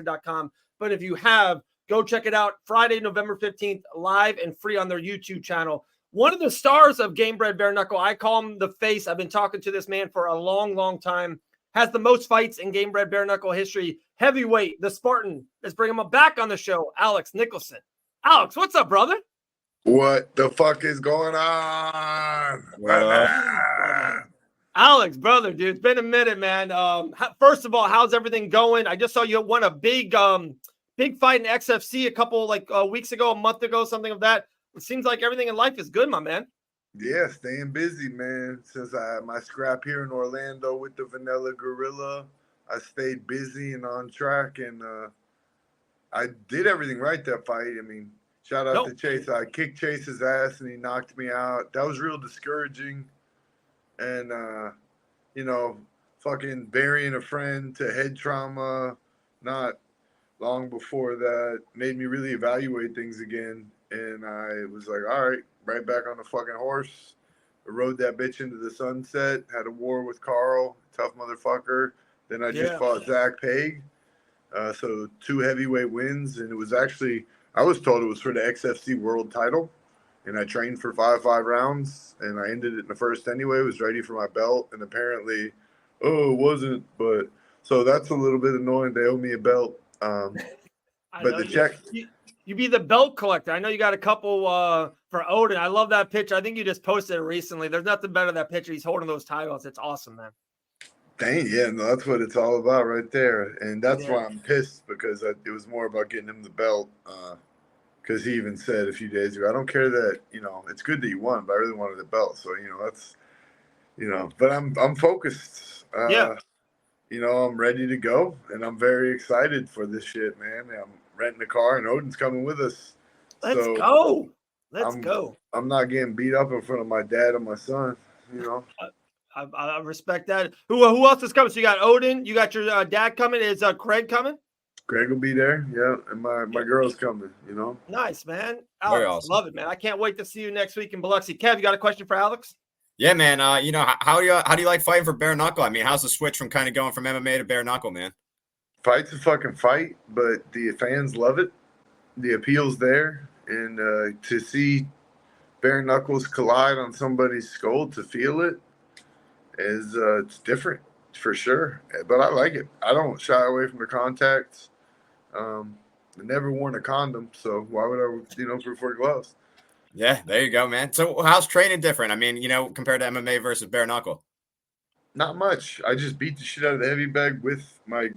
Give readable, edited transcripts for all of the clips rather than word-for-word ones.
gamebred.com. But if you have, go check it out. Friday, November 15th, live and free on their YouTube channel. One of the stars of Gamebred BareKnuckle, I call him the face. I've been talking to this man for a long, long time. Has the most fights in Gamebred BareKnuckle history. Heavyweight, the Spartan. Let's bring him back on the show, Alex Nicholson. Alex, what's up, brother? What the fuck is going on? Alex, brother, dude, it's been a minute, man. First of all, how's everything going? I just saw you won a big fight in XFC a couple weeks ago, a month ago, something of that. It seems like everything in life is good, my man. Yeah, staying busy, man. Since I had my scrap here in Orlando with the Vanilla Gorilla, I stayed busy and on track, and I did everything right that fight. I mean, shout out to Chase. I kicked Chase's ass, and he knocked me out. That was real discouraging. And, fucking burying a friend to head trauma not long before that made me really evaluate things again. And I was like, all right, right back on the fucking horse. I rode that bitch into the sunset, had a war with Carl, tough motherfucker. Then I just fought Zach Page. So 2 heavyweight wins. And it was actually, I was told it was for the XFC world title. And I trained for 5 rounds, and I ended it in the first anyway. Was ready for my belt, and apparently, it wasn't. But so that's a little bit annoying. They owe me a belt. But the check. You be the belt collector. I know you got a couple for Odin. I love that picture. I think you just posted it recently. There's nothing better than that picture. He's holding those titles. It's awesome, man. Dang, yeah, no, that's what it's all about right there. And that's why I'm pissed, because it was more about getting him the belt. Because he even said a few days ago, I don't care that, it's good that you won, but I really wanted the belt. So, that's, but I'm focused. I'm ready to go, and I'm very excited for this shit, man. I'm renting a car, and Odin's coming with us. Let's go. Let's go. I'm not getting beat up in front of my dad and my son, I respect that. Who else is coming? So you got Odin, you got your dad coming. Is Craig coming? Greg will be there, and my girl's coming, Nice, man. Alex, awesome. Love it, man. I can't wait to see you next week in Biloxi. Kev, you got a question for Alex? Yeah, man. How do you like fighting for bare knuckle? I mean, how's the switch from kind of going from MMA to bare knuckle, man? Fight's a fucking fight, but the fans love it. The appeal's there, and to see bare knuckles collide on somebody's skull, to feel it is it's different for sure. But I like it. I don't shy away from the contacts. I never worn a condom, so why would I, prefer gloves? Yeah, there you go, man. So how's training different? I mean, compared to MMA versus bare knuckle? Not much. I just beat the shit out of the heavy bag with my,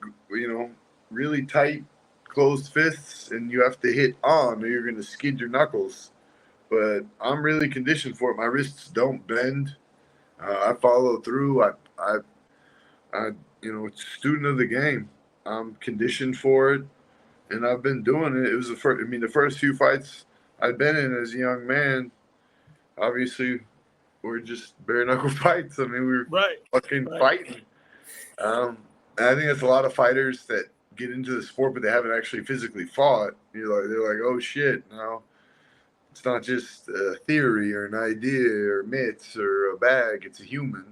really tight, closed fists, and you have to hit on or you're going to skid your knuckles. But I'm really conditioned for it. My wrists don't bend. I follow through. I'm a student of the game. I'm conditioned for it. And I've been doing it. It was the first few fights I'd been in as a young man, obviously, were just bare knuckle fights. I mean, we were fucking fighting. And I think that's a lot of fighters that get into the sport, but they haven't actually physically fought. They're like, oh shit, no, it's not just a theory or an idea or myths or a bag. It's a human,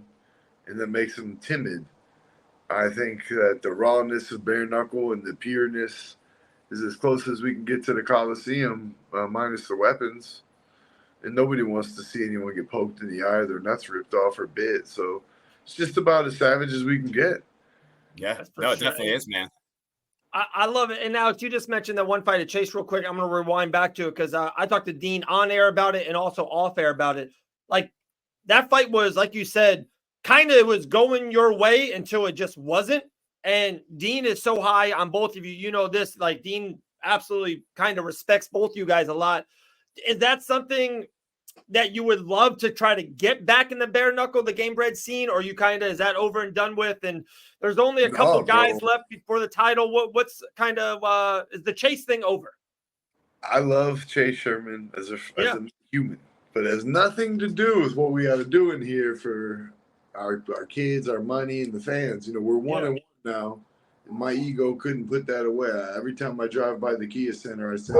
and that makes them timid. I think that the rawness of bare knuckle and the pureness is as close as we can get to the Coliseum, minus the weapons. And nobody wants to see anyone get poked in the eye or their nuts ripped off or bit. So it's just about as savage as we can get. Yeah, no, it definitely is, man. I love it. And now, you just mentioned that one fight at Chase real quick. I'm going to rewind back to it because I talked to Dean on air about it and also off air about it. Like, that fight was, like you said, kind of was going your way until it just wasn't. And Dean is so high on both of you. You know this, like, Dean absolutely kind of respects both you guys a lot. Is that something that you would love to try to get back in the bare knuckle, the Gamebred scene, or you kind of, is that over and done with? And there's only a couple guys left before the title. What's kind of, is the Chase thing over? I love Chase Sherman as a human, but it has nothing to do with what we got to do in here for our kids, our money, and the fans. We're one and one now, and my ego couldn't put that away. Every time I drive by the Kia Center, I say,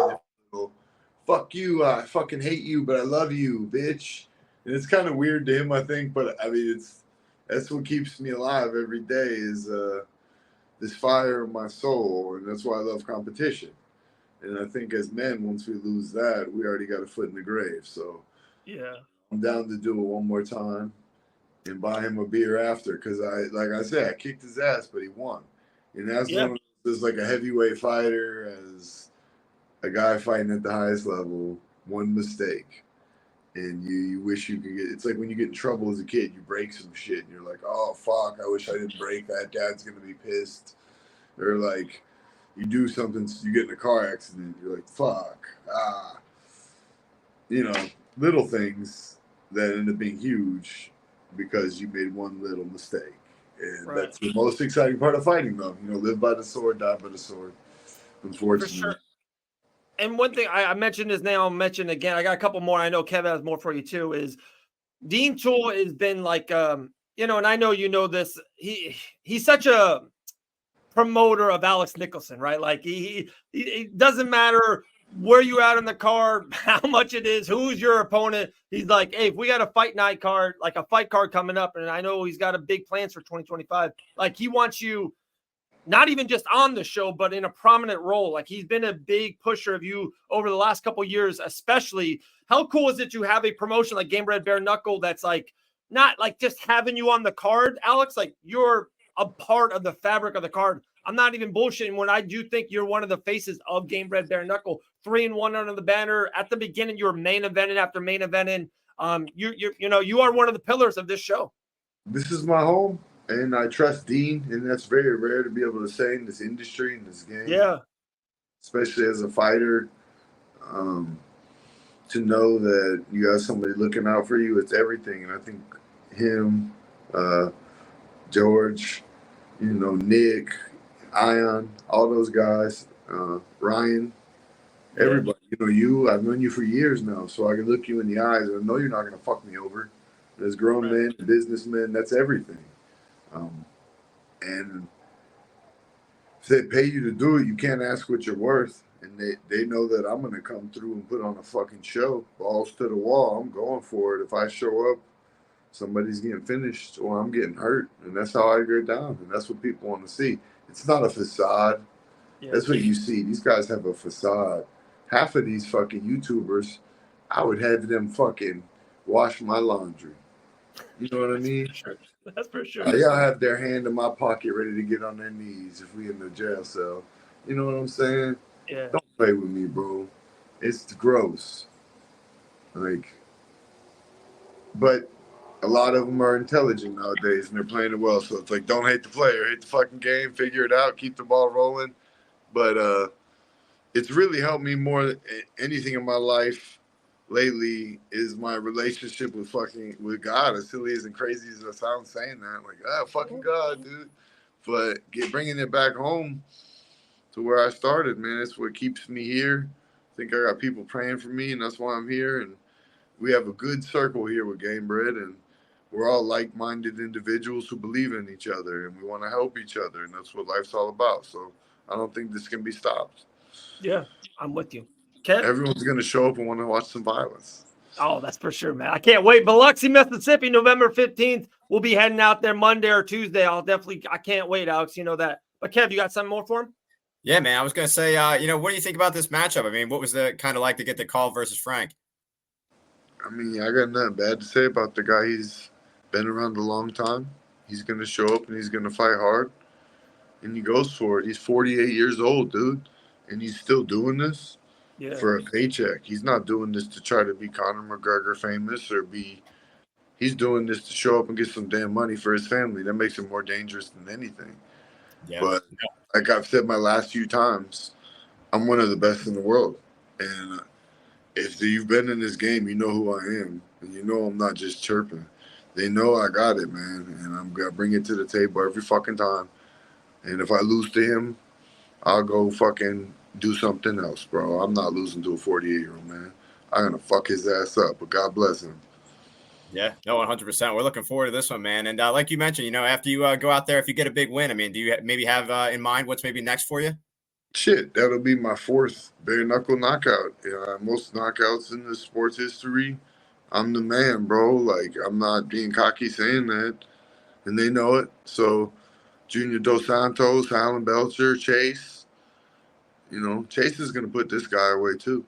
fuck you, I fucking hate you, but I love you, bitch. And it's kind of weird to him, I think, but I mean, that's what keeps me alive every day is this fire in my soul, and that's why I love competition. And I think as men, once we lose that, we already got a foot in the grave. So Yeah. I'm down to do it one more time and buy him a beer after, because like I said, I kicked his ass, but he won. And that's Yeah. one of those, like a heavyweight fighter, as a guy fighting at the highest level, one mistake. And you wish you could get. It's like when you get in trouble as a kid, you break some shit, and you're like, "Oh fuck, I wish I didn't break that. Dad's gonna be pissed." Or like, you do something, you get in a car accident, you're like, "Fuck, you know, little things that end up being huge because you made one little mistake." And Right. that's the most exciting part of fighting, though. You know, live by the sword, die by the sword. For Unfortunately, sure. And one thing I mentioned his name, I'll mention again. I got a couple more. I know Kevin has more for you too. Is Dean Toole has been like, you know, and I know you know this. He's such a promoter of Alex Nicholson, right? Like he doesn't matter where you at in the card, how much it is, who's your opponent. He's like, hey, if we got a fight night card, like a fight card coming up, and I know he's got a big plans for 2025. Like he wants you not even just on the show, but in a prominent role. Like he's been a big pusher of you over the last couple of years, especially. How cool is it to have a promotion like Gamebred BareKnuckle that's like not like just having you on the card, Alex? Like you're a part of the fabric of the card. I'm not even bullshitting when I do think you're one of the faces of Gamebred BareKnuckle. 3-1 under the banner. At the beginning, you were main eventing after main eventing. You know, you are one of the pillars of this show. this is my home, and I trust Dean, and that's very rare to be able to say in this industry, in this game, Yeah. especially as a fighter. Um, to know that you got somebody looking out for you, it's everything. And I think him, George, you know, Nick, Ion, all those guys, Ryan, Yeah. everybody. You know, I've known you for years now, so I can look you in the eyes and I know you're not going to fuck me over. As grown men, businessmen, that's everything. And if they pay you to do it, you can't ask what you're worth. And they know that I'm going to come through and put on a fucking show. Balls to the wall. I'm going for it. If I show up, somebody's getting finished or I'm getting hurt. And that's how I get down. And that's what people want to see. It's not a facade. Yeah. That's what you see. These guys have a facade. Half of these fucking YouTubers, I would have them fucking wash my laundry. You know what I mean? That's for sure. Y'all have their hand in my pocket ready to get on their knees if we in the jail cell. You know what I'm saying? Yeah. Don't play with me, bro. It's gross. Like, but a lot of them are intelligent nowadays and they're playing it well. So it's like, don't hate the player, hate the fucking game, figure it out, keep the ball rolling. But it's really helped me more than anything in my life lately is my relationship with God. As silly as and crazy as it sounds saying that, like, fucking God, dude. But bringing it back home to where I started, man, it's what keeps me here. I think I got people praying for me, and that's why I'm here. And we have a good circle here with Gamebred, and we're all like-minded individuals who believe in each other, and we want to help each other, and that's what life's all about. So I don't think this can be stopped. Yeah, I'm with you. Kev? Everyone's going to show up and want to watch some violence. Oh, that's for sure, man. I can't wait. Biloxi, Mississippi, November 15th. We'll be heading out there Monday or Tuesday. I can't wait, Alex. You know that. But Kev, you got something more for him? Yeah, man. I was going to say, you know, what do you think about this matchup? I mean, what was the kind of like to get the call versus Frank? I mean, I got nothing bad to say about the guy. He's been around a long time. He's going to show up and he's going to fight hard. And he goes for it. He's 48 years old, dude. And he's still doing this for a paycheck. He's not doing this to try to be Conor McGregor famous or be. He's doing this to show up and get some damn money for his family. That makes him more dangerous than anything. Yeah. But like I've said my last few times, I'm one of the best in the world. And if you've been in this game, you know who I am. And you know I'm not just chirping. They know I got it, man. And I'm going to bring it to the table every fucking time. And if I lose to him, I'll go fucking do something else, bro. I'm not losing to a 48-year-old man. I'm going to fuck his ass up, but God bless him. Yeah, no, 100%. We're looking forward to this one, man. And like you mentioned, you know, after you go out there, if you get a big win, I mean, do you maybe have in mind what's maybe next for you? Shit, that'll be my 4th bare knuckle knockout. Most knockouts in the sports history. I'm the man, bro. Like, I'm not being cocky saying that. And they know it. So Junior Dos Santos, Alan Belcher, Chase. You know, Chase is going to put this guy away too.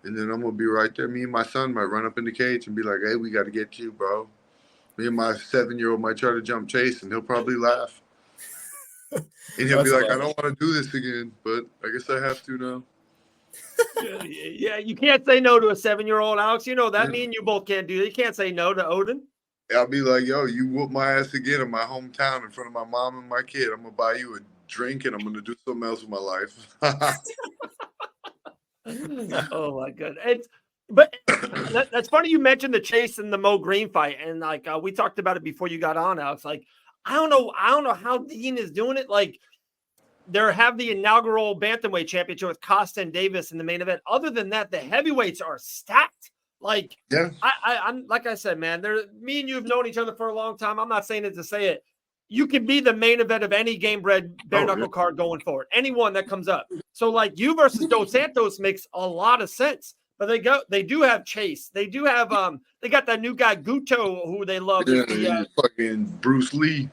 And then I'm going to be right there. Me and my son might run up in the cage and be like, hey, we got to get you, bro. Me and my 7-year-old might try to jump Chase, and he'll probably laugh. And he'll be like, I don't want to do this again, but I guess I have to now. Yeah, you can't say no to a 7-year-old, Alex. You know that. Me and you both can't do that. You can't say no to Odin. I'll be like, yo, you whoop my ass again in my hometown in front of my mom and my kid. I'm going to buy you a drink, and I'm going to do something else with my life. Oh, my goodness. But that's funny you mentioned the Chase and the Mo Green fight. And, like, we talked about it before you got on, Alex. Like, I don't know how Dean is doing it. Like, they have the inaugural bantamweight championship with Costa and Davis in the main event. Other than that, the heavyweights are stacked. Like, yeah. I'm like I said, man, me and you have known each other for a long time. I'm not saying it to say it. You can be the main event of any Gamebred bare-knuckle card going forward. Anyone that comes up. So, like, you versus Dos Santos makes a lot of sense. But they do have Chase. They do have they got that new guy Guto who they love. Yeah, fucking Bruce Lee.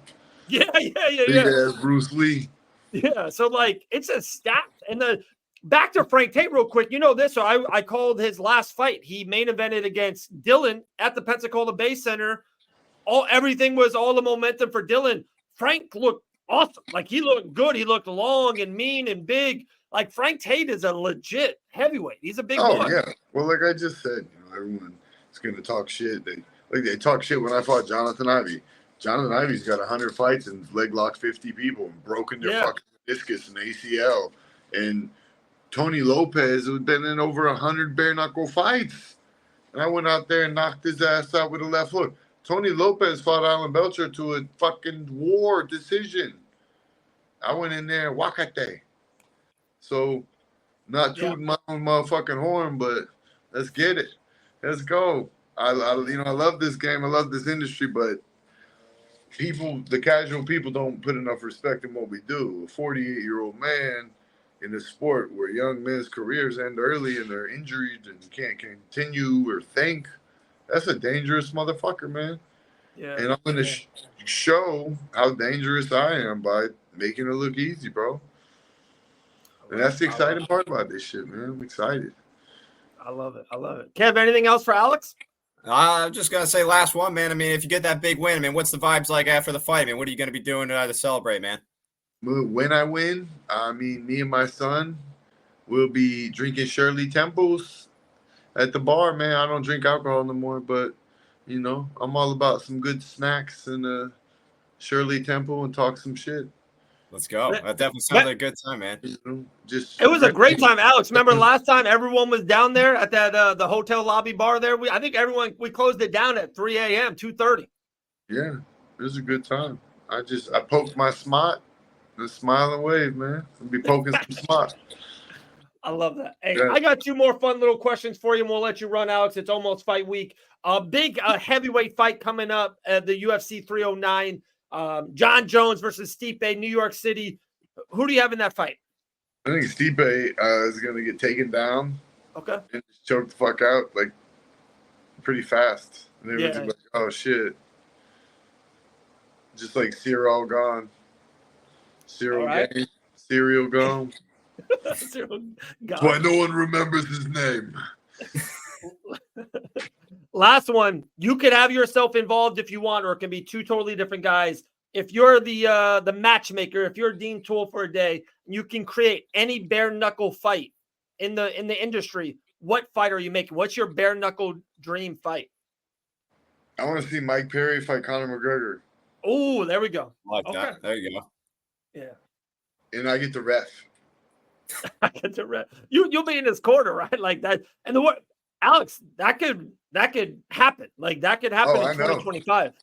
Yeah. Big ass Bruce Lee. Yeah, so like it's a stacked. And the back to Frank Tate real quick. You know this, so I called his last fight. He main evented against Dylan at the Pensacola Bay Center. Everything was all the momentum for Dylan. Frank looked awesome. Like he looked good. He looked long and mean and big. Like Frank Tate is a legit heavyweight. He's a big boy. Oh yeah. Well, like I just said, everyone is going to talk shit. They talk shit when I fought Jonathan Ivey. Jonathan Ivey's got 100 fights and leg locked 50 people and broken their fucking meniscus and ACL. And Tony Lopez has been in over 100 bare knuckle fights. And I went out there and knocked his ass out with a left hook. Tony Lopez fought Alan Belcher to a fucking war decision. I went in there and wakate. So, not tooting my own motherfucking horn, but let's get it. Let's go. I love this game. I love this industry, but the casual people don't put enough respect in what we do. A 48-year-old man in a sport where young men's careers end early and they're injured and can't continue or think, that's a dangerous motherfucker, man. Yeah. And I'm going to show how dangerous I am by making it look easy, bro. And that's the exciting part about this shit, man. I'm excited. I love it. Kev, anything else for Alex? I'm just going to say last one, man. I mean, if you get that big win, I mean, what's the vibes like after the fight? I mean, what are you going to be doing to celebrate, man? When I win, I mean, me and my son will be drinking Shirley Temples at the bar, man. I don't drink alcohol no more, but, I'm all about some good snacks and Shirley Temple and talk some shit. Let's go. That definitely sounds like a good time, man. It was a great time, Alex. Remember last time everyone was down there at that the hotel lobby bar there? I think we closed it down at 3 a.m., 2:30. Yeah, it was a good time. I poked my smart and smile and wave, man. I'll be poking some smart. I love that. Hey, I got 2 more fun little questions for you, and we'll let you run, Alex. It's almost fight week. A big heavyweight fight coming up at the UFC 309. John Jones versus Stipe, New York City. Who do you have in that fight? I think Stipe is going to get taken down. Okay. And just choke the fuck out, like, pretty fast. And everyone's like, oh, shit. Just like Cyril gone. Cyril gone. That's why no one remembers his name. Last one. You could have yourself involved if you want, or it can be 2 totally different guys. If you're the matchmaker, if you're Dean Toole for a day, you can create any bare knuckle fight in the industry. What fight are you making? What's your bare knuckle dream fight? I want to see Mike Perry fight Conor McGregor. Oh, there we go. I like that. There you go. Yeah. And I get the ref. I get the ref. You'll be in his corner, right? Like that. And Alex, that could happen. Like that could happen in 2025.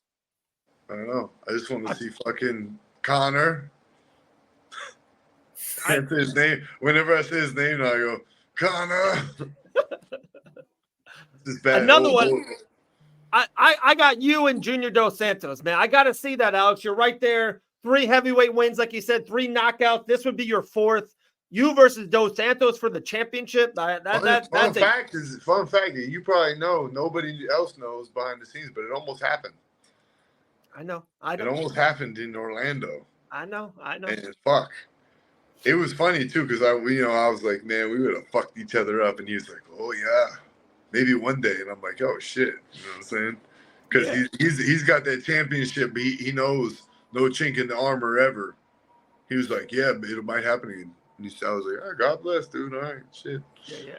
I don't know. I just want to see fucking Conor. Can't say his name. Whenever I say his name, I go, Conor. This is bad. Another one. I got you and Junior Dos Santos, man. I got to see that, Alex. You're right there. 3 heavyweight wins, like you said, 3 knockouts. This would be your 4th. You versus Dos Santos for the championship. Fun fact that you probably know, nobody else knows behind the scenes, but it almost happened. I know. It almost happened in Orlando. I know. And fuck. It was funny too, because I was like, man, we would have fucked each other up, and he was like, oh yeah, maybe one day, and I'm like, oh shit, you know what I'm saying? Because he's got that championship, but he knows no chink in the armor ever. He was like, yeah, but it might happen again. And I was like, oh, God bless, dude. All right, shit. Yeah.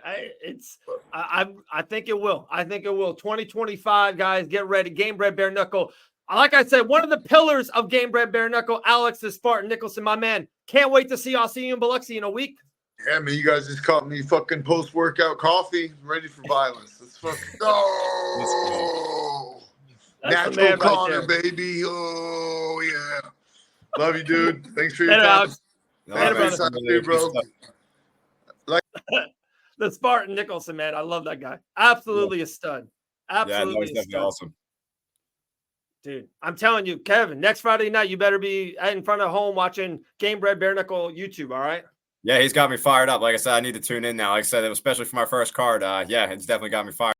I think it will. I think it will. 2025, guys, get ready. Gamebred BareKnuckle. Like I said, one of the pillars of Gamebred BareKnuckle, Alex is Spartan Nicholson, my man. Can't wait to see you. I'll see you in Biloxi in a week. Yeah, man, you guys just caught me fucking post-workout coffee, ready for violence. Let's fucking go. Natural Connor, baby. Oh, yeah. Love you, dude. Thanks for your time. Thanks, bro. The Spartan Nicholson, man. I love that guy. Absolutely a stud. Absolutely he's definitely awesome. Dude, I'm telling you, Kevin, next Friday night, you better be in front of home watching Gamebred BareKnuckle YouTube, all right? Yeah, he's got me fired up. Like I said, I need to tune in now. Like I said, especially for my first card. Yeah, it's definitely got me fired